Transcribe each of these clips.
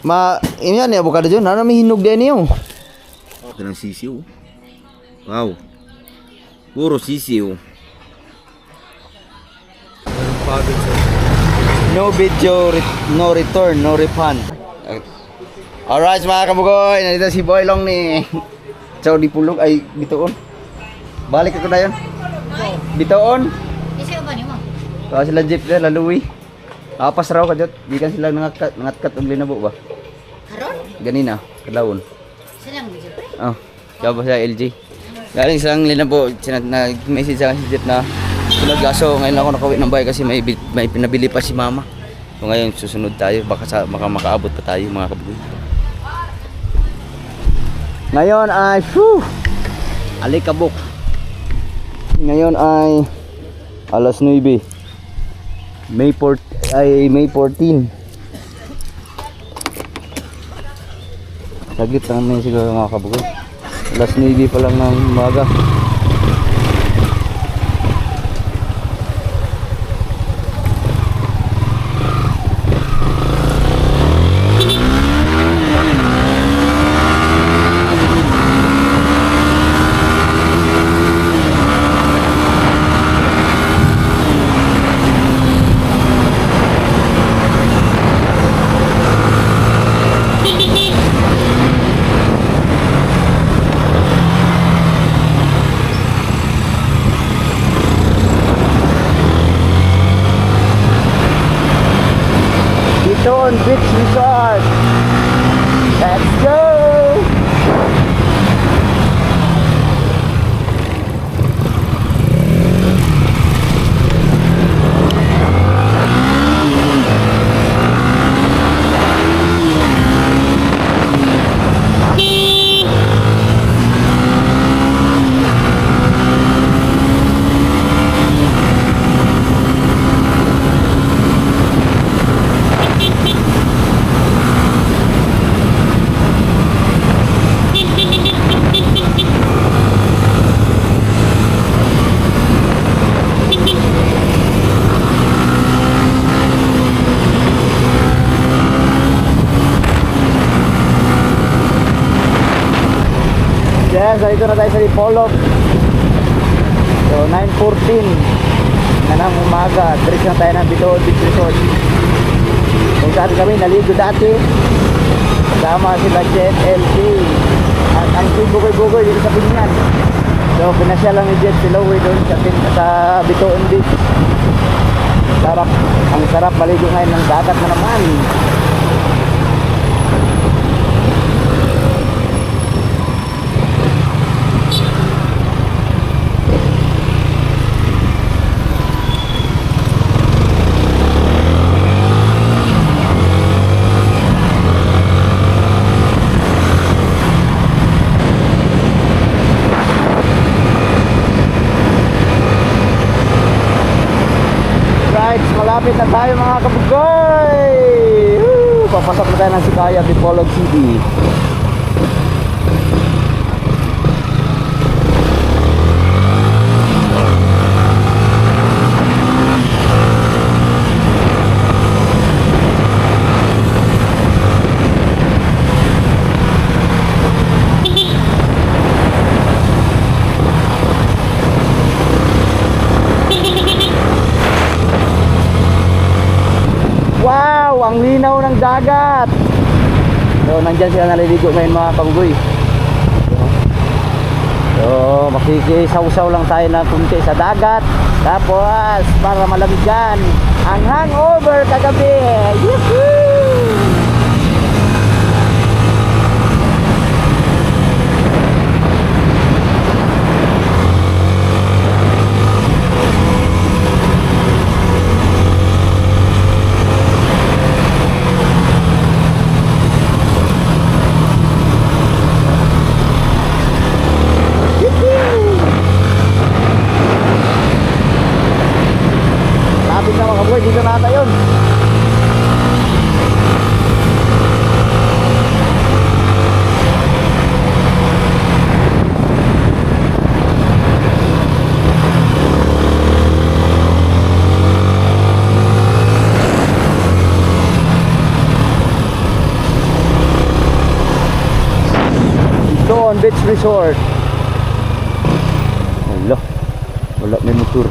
Ini yan, avocado dyan. Ano may hinog din niyo? Ito ng sisiw. Wow. Puro sisiw. No video, no return, no refund. Alright mga kabugoy, nandito si Boy Long ni Chow di Pulog ay bitoon. Balik ako na yun. Bitoon. Isa ba niyo mo? Kaya sila jeep na laluwi. Apas raw kadot. Di kan sila nangatkat og linabo ba? Karon? Ganina, kadlawon. Silang video pre. Oh, kaya ba sa LG? Galing silang linabo, nag-message sa si Jeep na sunod gaso. Ngayon ako nakauwi ng bahay kasi may pinabili pa si mama. So ngayon susunod tayo, baka makaabot pa tayo mga kabugoy. Ngayon ay alikabok. Ngayon ay alas 9. May 14. Saglit lang na siguro mga kabugoy. Alas 9 pa lang ng umaga. Bitoon Beach Resort. Let's go! Yes, so ito na tayo sa Dipolog. So 9:14 na ng umaga. Diretso na tayo ng Bitoon Beach Resort. Kung saan kami naligo dati, kasama sila Jet, LG at ang bugoy-bugoy dito sa Binyan. So pinasya lang ni Jet si Lowe doon sa Bitoon Beach. Sarap, ang sarap maligo ngayon ng dagat na naman. Malapit na tayo mga kabugoy. Papasok na tayo ng Sikaya, Dipolog City. Ang linaw ng dagat. So nandyan sila naliligo ngayon mga kabugoy. So makikisaw-saw lang tayo na kunti sa dagat. Tapos para malamigan ang hangover kagabi. Yuhuu! Dito na ata yun. Sambon Beach Resort. Wala. Wala may motor.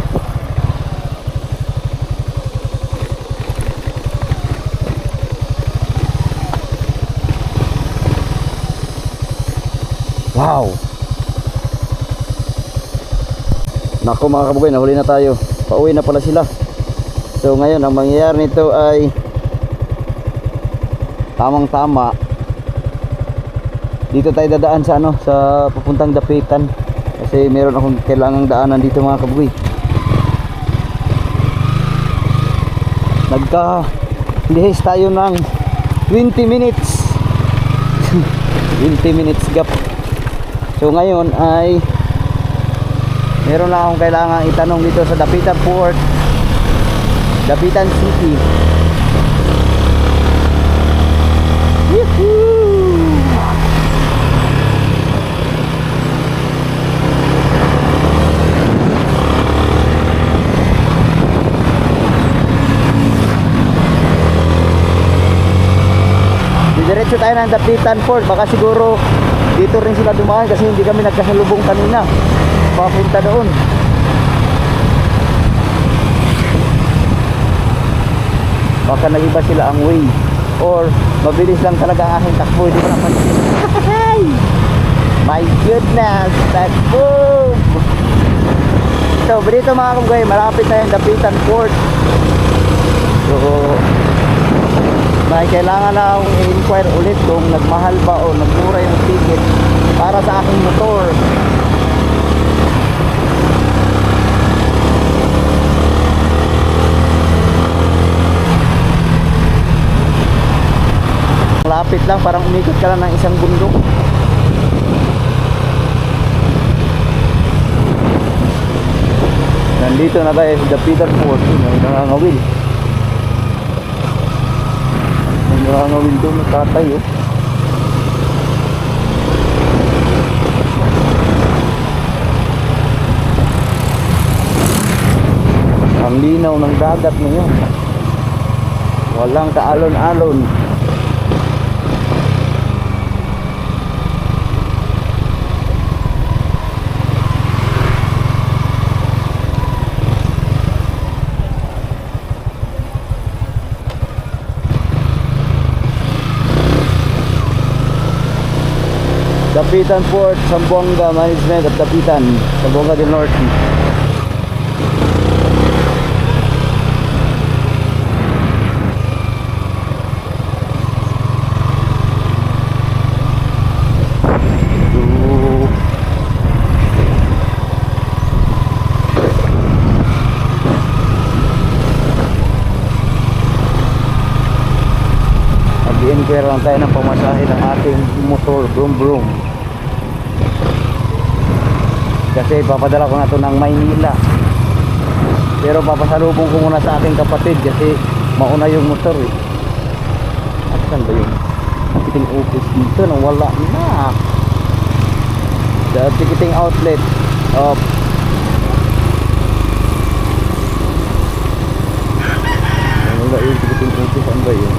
Wow. Nako mga kabugay, nahuli na tayo. Pauwi na pala sila. So ngayon ang mangyayari nito ay tamang tama. Dito tayo dadaan sa ano, sa papuntang Dapitan. Kasi meron akong kailangang daanan dito mga kabugay. Nagka-lihis tayo ng 20 minutes. 20 minutes gap. So ngayon ay meron na akong kailangan itanong dito sa Dapitan Port, Dapitan City. Yehoo! Diretso tayo ng Dapitan Port. Baka siguro dito rin sila dumaan kasi hindi kami nagkasalubong kanina papunta doon. Baka nag-iba sila ang way or mabilis lang talaga ang aking takbo, hindi ko napansin. My goodness, takbo! So dito mga kabugay, malapit na yung Dapitan Port. So may kailangan na akong i-inquire ulit kung nagmahal ba o nagmura yung ticket para sa aking motor. Lapit lang, parang umikot ka lang ng isang bundok. Nandito na tayo sa Dapitan Port. May nangangawil. May nangangawil doon na tatay oh. Ang linaw ng dagat ngayon. Walang kaalon-alon. Dapitan Port, Zamboanga Management at Dapitan, Zamboanga del Norte. Mag-i-inquire lang tayo ng pamasahe ng ating motor, brum brum. Kasi papadala ko na to ng Maynila. Pero papasalubong ko muna sa aking kapatid kasi mauna yung motor eh. At saan ba yung ticketing office dito na wala na? The ticketing outlet of wala yung ticketing office. Saan ba yun?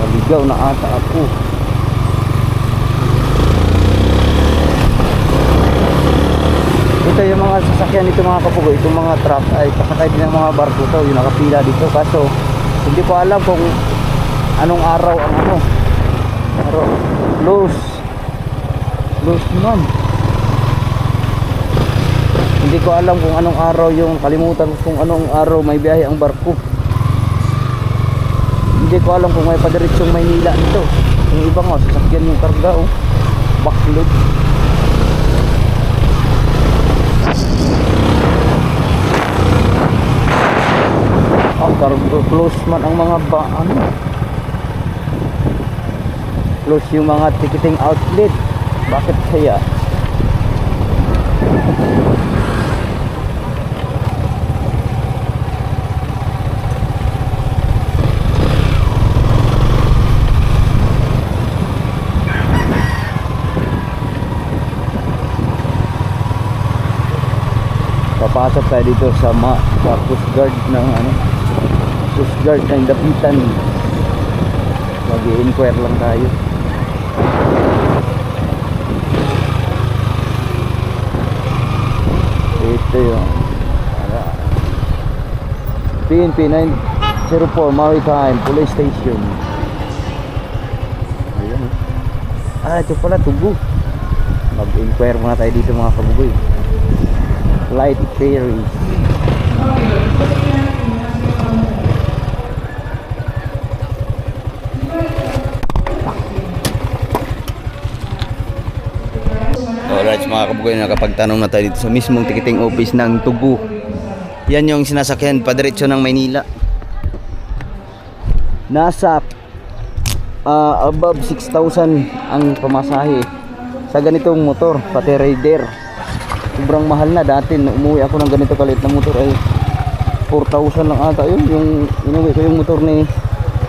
Naligaw na ata ako. Ito yung mga sasakyan dito mga kapugo, itong mga truck ay kasakay din ng mga barko to, yung nakapila dito. Kaso hindi ko alam kung anong araw ang ano. Pero close naman. Hindi ko alam kung anong araw yung, kalimutan kung anong araw may biyahe ang barko. Hindi ko alam kung may padiretsong Maynila nito. Yung iba nga sasakyan yung karga oh, backload. Close man ang mga ano, close yung mga ticketing outlet. Bakit kaya? Papasok tayo dito sa Coast Guard ng ano, Coast Guard ng Dapitan. Mag-i-inquire lang tayo. Ito yung PNP 904 Maritime Police Station. Ayan. Ito pala Tugu. Mag-inquire muna tayo dito mga kabugoy. Light ferry. Alright mga kabugoy, nakapagtanong na tayo dito sa mismong ticketing office ng Tugu. Yan yung sinasakyan padiretso ng Maynila. Nasa above 6,000 ang pamasahe sa ganitong motor, pati rider. Sobrang mahal na. Dati umuwi ako ng ganito kalit na motor ay 4,000 lang ata yun. Yung inuwi ko yung motor ni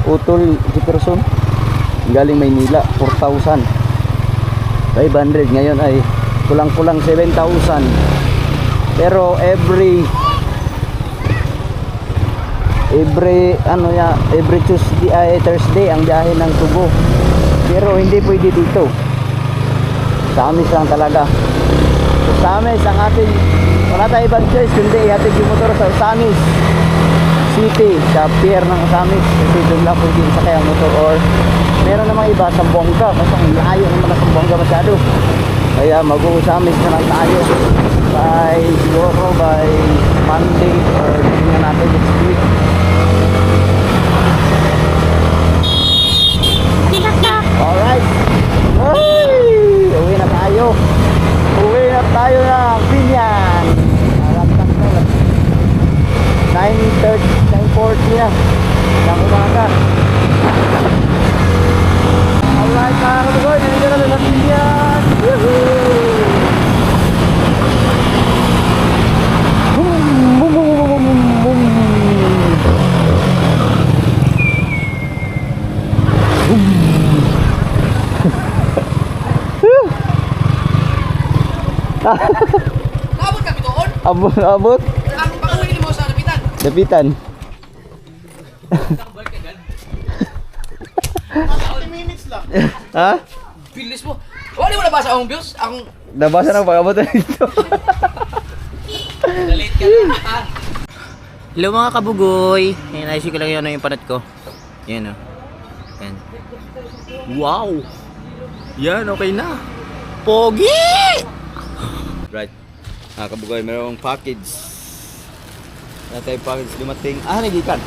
Utol Jefferson galing Maynila, 4,000 500. Ngayon ay kulang-kulang 7,000. Pero every Tuesday, Thursday ang biyahe ng Tugu. Pero hindi pwede dito. Sa amin lang talaga. Sa amin, ang ating wala tayong ibang choice kundi ihatid yung motor sa Osamis City, sa pier ng Osamis. Kasi doon lang pwede sakay ang motor. Or meron namang iba sa Buanga, kasi ang layo naman sa Buanga masyado. Kaya mag-Osamis na lang tayo siguro by Monday or tingnan natin next week. Alright. Uwi na tayo. Uwi na tayo ng Binyan. 9:40 na ng umaga. Alright mga kabugoy, nandito na sa Binyan. Woohoo! Boom, boom, boom, boom, boom, boom. Abot kami doon. Abot. Ang pag-uwi mo sa Dapitan. Dapitan. 40 minutes lang. Ha? Bilis mo. Wala mo nabasa akong views. Akong Nabasa ng pag-abot na dito. late ka na. Hello mga kabugoy. Ayan, ayusin ko lang yun yung panat ko. Yan o. Yan. Wow! Yan, okay na. Pogi! Right. Kabugoy, mayroong package. Wala tayong package dumating. Nagikan.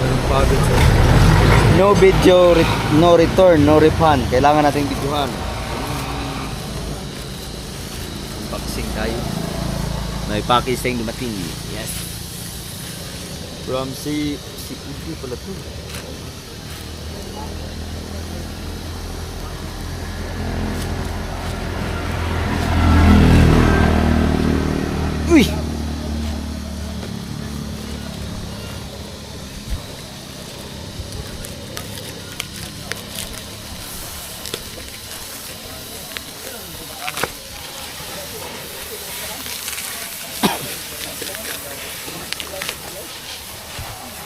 Mayroong package. No video, no return, no refund. Kailangan nating videohan. Unboxing tayo. May package tayong dumating. Yes. From si Ubi pala to. Uy!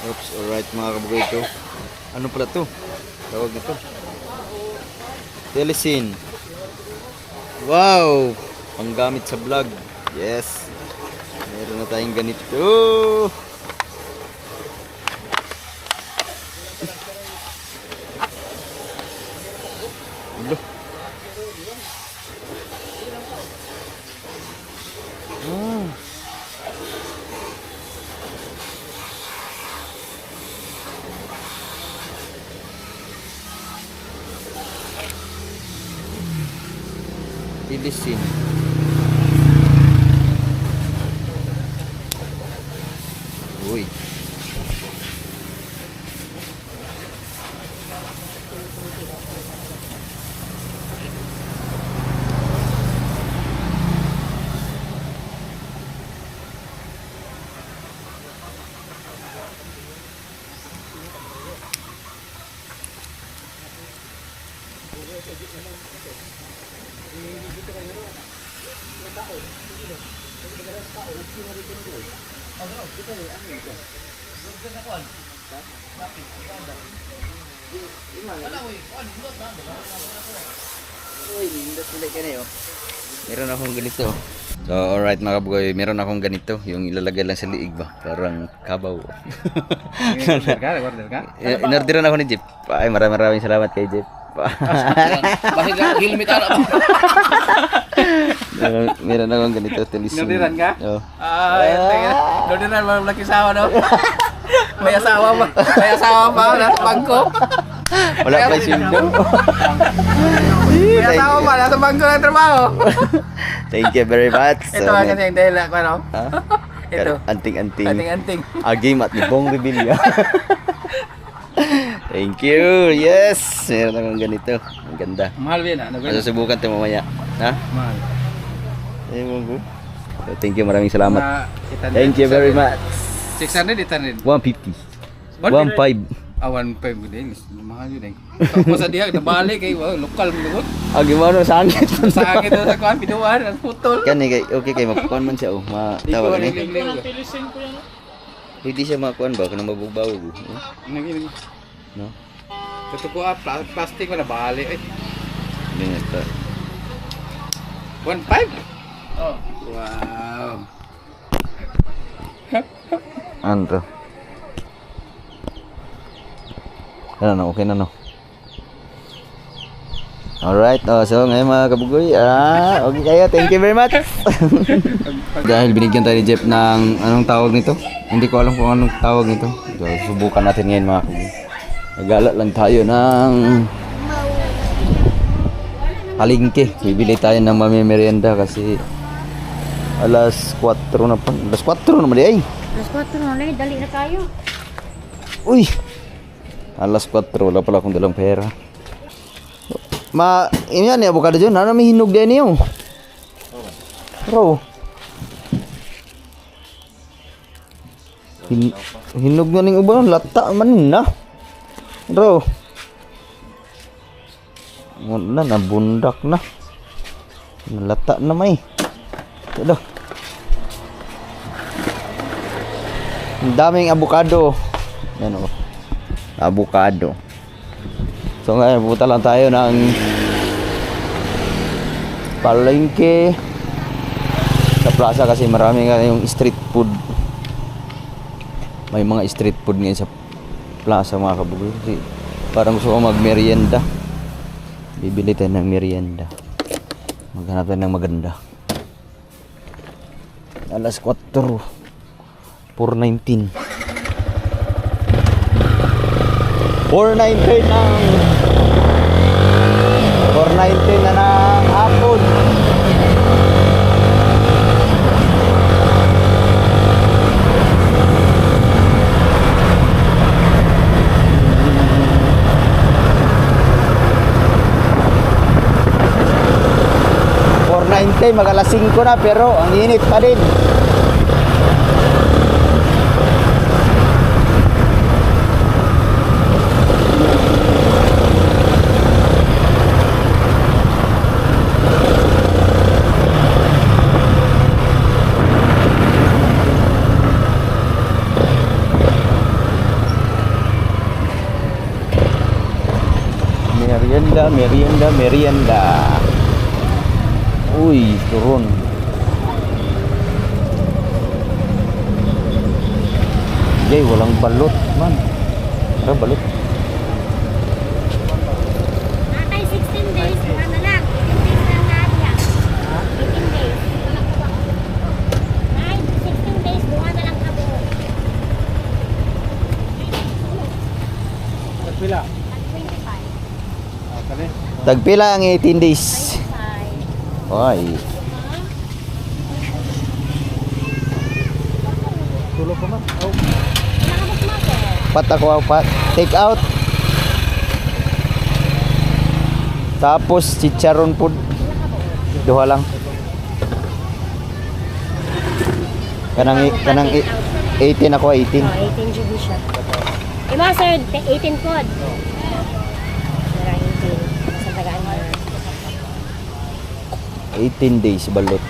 Oops, alright mga kabugoy ko. Ano pala to? Tawag nito. Telesin. Wow! Panggamit sa vlog. Yes. Meron na tayong ganito. Ulo. Ilisin. Uy. Meron akong ganito. So, alright mga kabugoy, meron akong ganito. Yung ilalagay lang sa liig ba? Parang kabaw. Order ka? Inorderan ako ni Jeep. Ay, maraming salamat kay Jeep. Bakit ka helmet ara mo? Meron akong ganito. Inorderan ka? Oo. Orderan mo laki sawa no. May asawa pa. May asawa pa na bangko. Wala pa sindo. May asawa pa na sa bangko ng trabaho. Thank you very much. Ito ang kasi yung dahil ako ano. Ha? Ito. Anting-anting. Anting-anting. Agim at ni Bong Revilla. Thank you. Yes. Meron akong ganito. Ang ganda. Mahal ba yan? Masusubukan ito mamaya. Ha? Mahal. Ayun mo. So, thank you. Maraming salamat. Na, 800. Thank you very much. 600, 800. 150. 1.5. Ah, 1.5 din. Mahal yun eh. Tapos sa diya, nabalik kay lokal mo doon. Gimana sangit. Sa akin doon sa kuhan, pinuhan, ang putol. Kan kay okay kay makuan man siya oh. Matawag ni. Naging Hindi siya makuan ba kanang mabugbaw. No? Tutuko plastic wala balik. Ganyan ta. 1.5? Oh. Wow. Ano? Ano, okay na no. Alright, so ngayon mga kabugoy, okay kayo, thank you very much. Dahil binigyan tayo ni Jeff ng anong tawag nito, hindi ko alam kung anong tawag nito. So, subukan natin ngayon mga kabugoy. Nagala lang tayo ng palengke. Bibili tayo ng mamimerienda kasi alas 4 na pa. Alas 4 naman di ay. Alas 4 na ulit, dali na tayo. Uy! Alas 4, wala pala akong dalang pera. Ini yan, avocado dyan. Ano may hinog din niyo? Bro. Hinog na ning uban, lata man na. Bro. Wala na, bundak na. Lata na may. Ito. Ang daming avocado. Yan o. Avocado. So ngayon, pupunta lang tayo ng palengke sa plaza kasi marami nga yung street food. May mga street food ngayon sa plaza mga kabugoy. Kasi parang gusto ko magmerienda. Bibili tayo ng merienda. Maghanap tayo ng maganda. Alas 4. 4:19. 4:19 na ng hapon. Mag alas 5 na pero ang init pa din. Merienda. Uy, turun. Jay, walang balot, man. Ada balot. Natay 16 days, ano lang. 15 days lang natin. 15 days. Ay, 16 days, buwan na lang kabo. Pila? 25. Tagpila ang 18 days. 25. Ay. Tulog pa man? Oh. Pat ako pat. Take out. Tapos chicharon food. Duha lang. Kanang 18 ako 18. 18 GB siya. Ima sir, 18 pod. Sira 18. Sa tagaan mo. 18 days balot.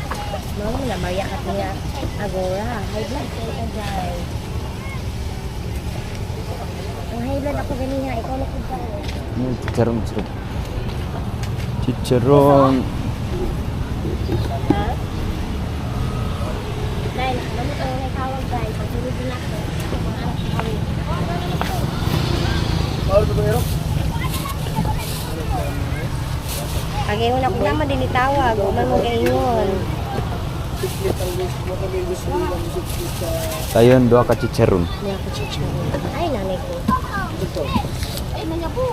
Mamo na Maria at niya agora. High blood ko ka dyan. Ang high blood ako ganiha, ikaw na ko dyan. Chicharon food. Chicharon. Dahil, ano ang may tawag guys, pagsulod din ako. Mga anak kami. Pag-iwan ako naman din itawag, uman mo gayon. Kayon dua ka chicharon. Hindi ako chicharon. Ay, nanay ko. Ay, nanay ko.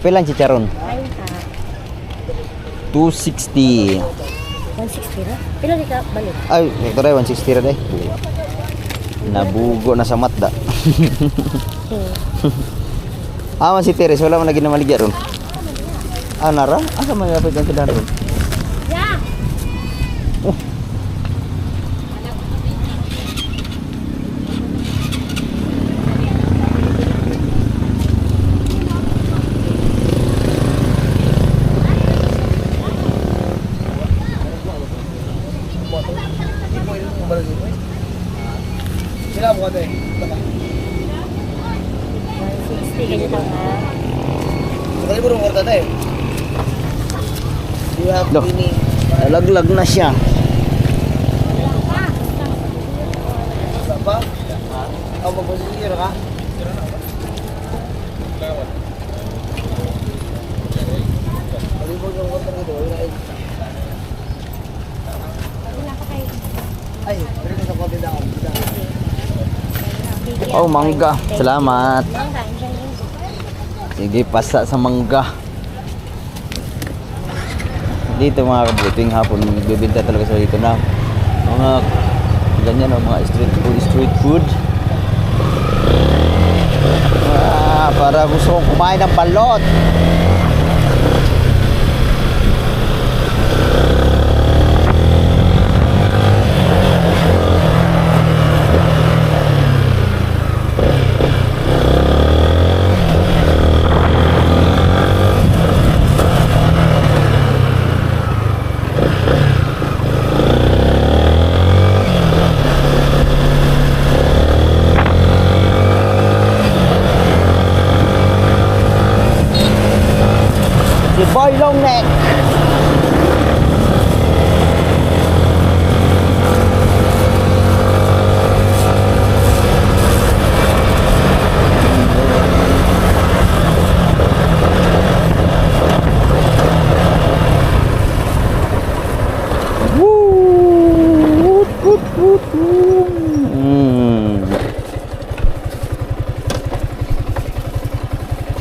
Pilan chicharon? Ay, ka. 260. 160 na? Pila di ka balik? Ay, ito rin 160 rin. Nabugo na sa matda. Man si Teres, wala man lagi na maligya ron. Nara? Asa man yapit ang tindahan ron? Yeah! Sila mo kate. 160 ganyan lang ha. Sakali mo rin orta tayo. You have Loh. ini. Nalaglag na siya. Apa? Ako magpasisir ka? Kalibog yung orta nito. Wala pa kayo. Ay, pero sa kote daw. Oh, mangga. Salamat. Mangga, andyan yun. Sige, pasa sa mangga. Dito mga kabuting hapon, bibinta talaga sa dito na mga ganyan o mga street food. Para gusto kong kumain ng balot. Si Boy Long Neck.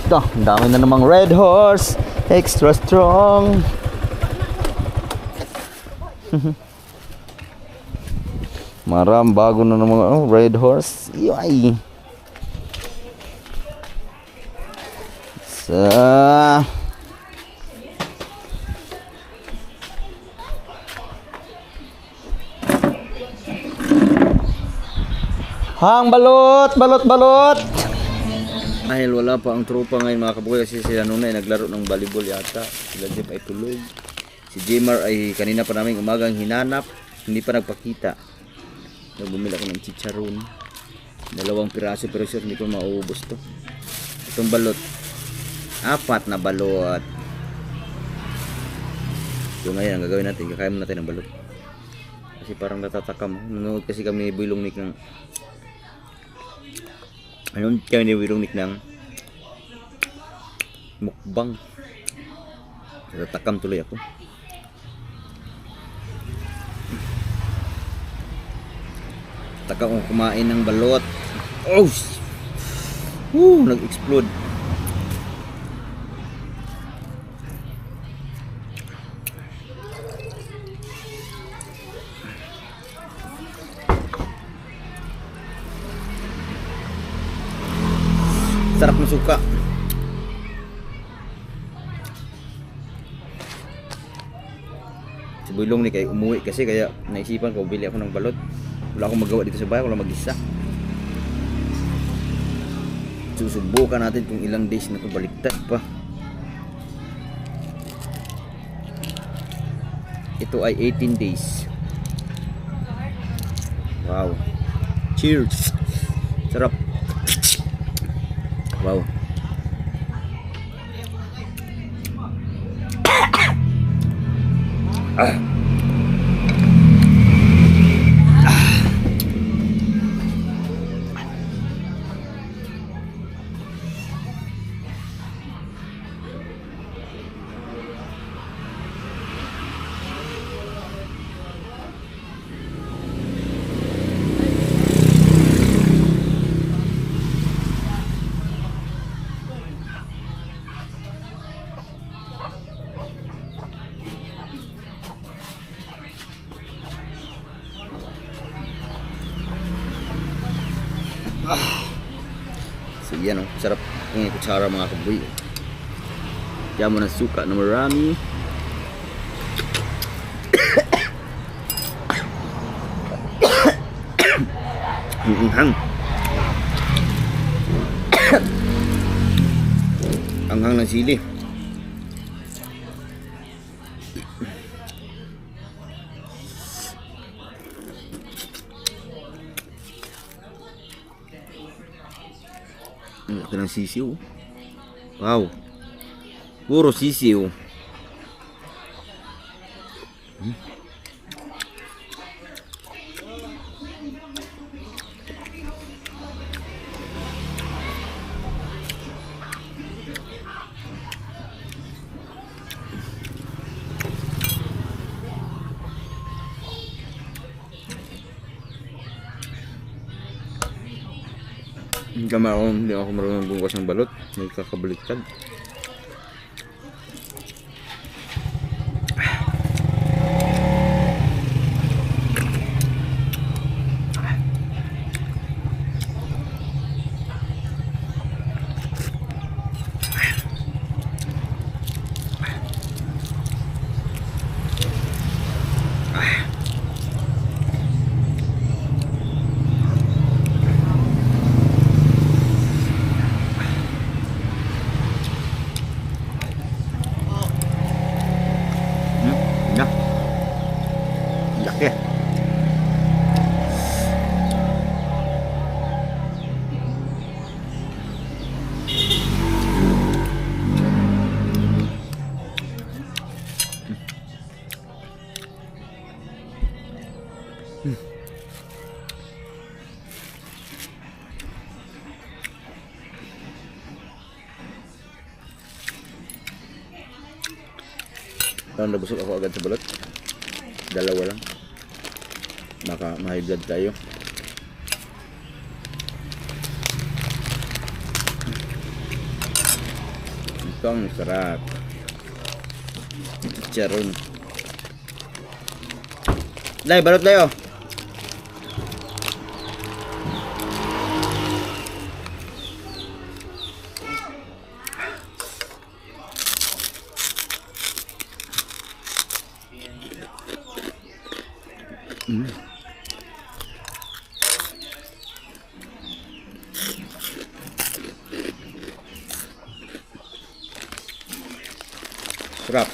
Ito, ang dami na namang Red Horse. Extra strong. Maram bago na ng mga Red Horse. Yay. Sa Hang balot, balot. Dahil wala pa ang tropa ngayon mga kabukoy kasi sila noon ay naglaro ng volleyball yata. Sila Jeff ay tulog. Si Jmar ay kanina pa namin umagang hinanap. Hindi pa nagpakita. So, bumili ako ng chicharon. 2 piraso pero sure hindi ko mauubos to. Itong balot. 4 na balot. So ngayon ang gagawin natin. Kakain natin ng balot. Kasi parang natatakam. Nanonood kasi kami Bulong Nick ng mukbang. Tatakam tuloy ako. Takam akong kumain ng balot. Oh! Nag-explode. Sarap ng suka. Si Bulong Nick ay umuwi kasi kaya naisipan ko bili ako ng balot. Wala akong magawa dito sa bahay, wala mag-isa. Susubukan natin kung ilang days na ito, baliktad pa. Ito ay 18 days. Wow. Cheers. Sarap. Wow. So yan oh, sarap ng kutsara mga kabugoy. Kaya mo ng suka na marami. Anghang ng sili. Ang laki ng sisiw. Wow. Puro sisiw. Hindi ako marunong bungkas ng balot. May kakabaliktad. Nha. Laki. Parang nabusog ako agad sa balot. Dalawa lang. Baka ma-high blood tayo. Ito ang sarap. Charon. Dai, balot tayo. Sarap.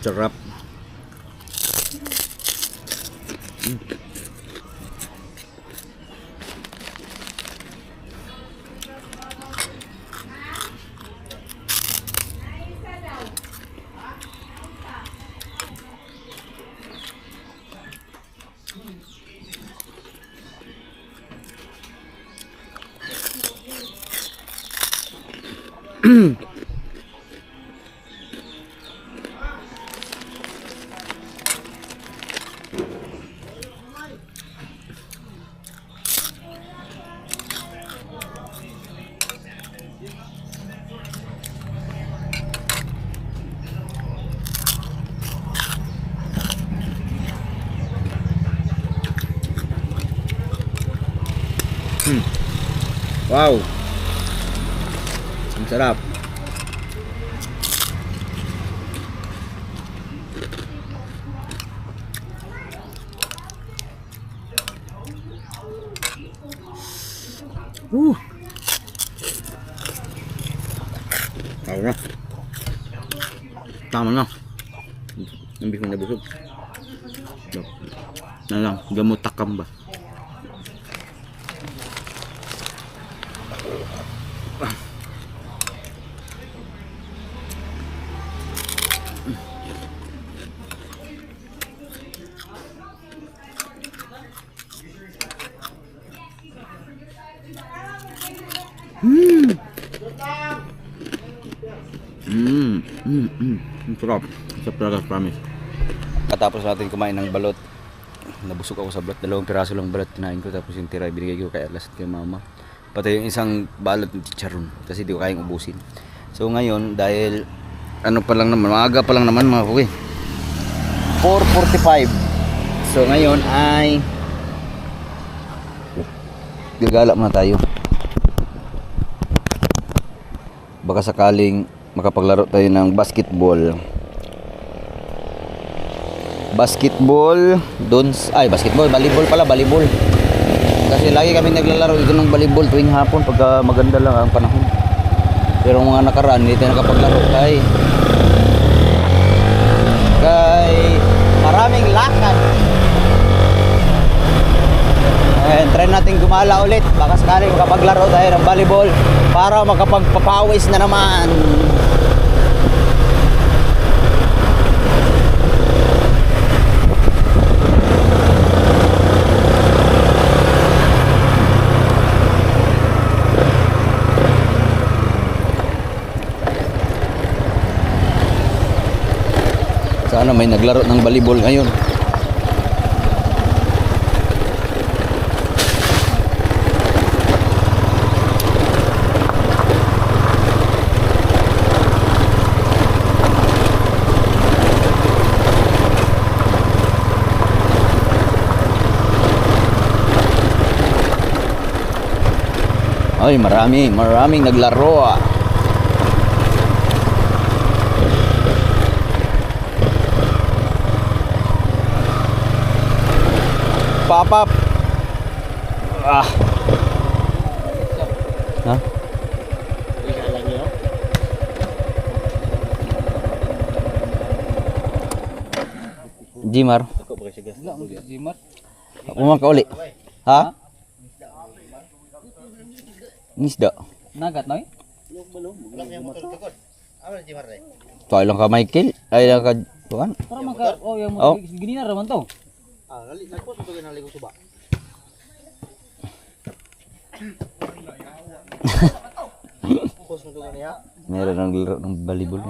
Sarap. Wow. Sarap. Ako na. Tama na. Hindi ko nabusog. Na lang, gamot takam ba? Sarap. Sarap talaga, promise. Katapos natin kumain ng balot, nabusog ako sa balot. 2 piraso lang balot kinain ko. Tapos yung tira binigay ko kay Atlas at kay Mama. Pati yung isang balot ng chicharon kasi di ko kayang ubusin. So ngayon, dahil ano pa lang naman, maaga pa lang naman mga kuwi, 4:45. So ngayon ay gagala muna tayo. Baka sakaling makapaglaro tayo ng basketball. Volleyball pala, volleyball. Kasi lagi kami naglalaro dito ng volleyball tuwing hapon pagka maganda lang ang panahon. Pero mga nakaraan hindi tayo nakapaglaro kay maraming lakad. Try natin gumala ulit. Baka sakaling makapaglaro tayo ng volleyball para makapagpapawis na naman. Sana may naglaro ng volleyball ngayon. Ay, maraming naglaro. Pop-up. Ha? Jimar. Ako man kauli. Ha? Nisda. Nagat noy? Tayo lang ka Michael. Ay lang ka tuan. Para maka yung Oh. gini na raman to. Meron ng laro ng volleyball.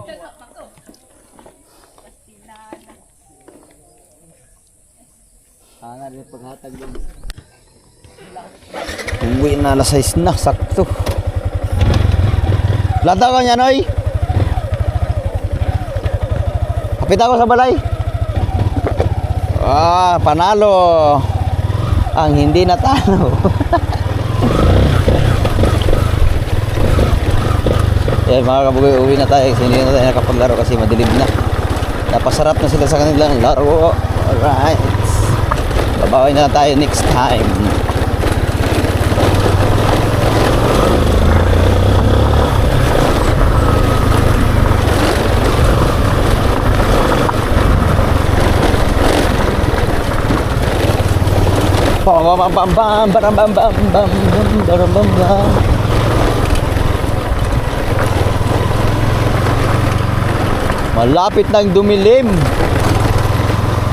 Ana rin paghatag din. Uwi na alas 6 na, sakto. Lata ka niya, Noy. Kapit ako sa balay. Panalo. Ang hindi natalo. Mga kabugoy, uwi na tayo. Kasi hindi na tayo nakapaglaro kasi madilim na. Napasarap na sila sa kanilang laro. Alright. Babawin na tayo next time. Malapit nang dumilim.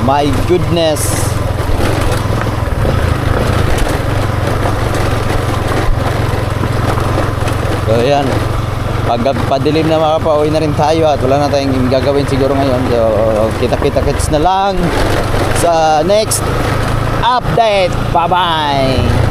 My goodness. So yan, pagpadilim na makapauwi na rin tayo at wala na tayong gagawin siguro ngayon. So kita-kits na lang sa next update. Bye bye.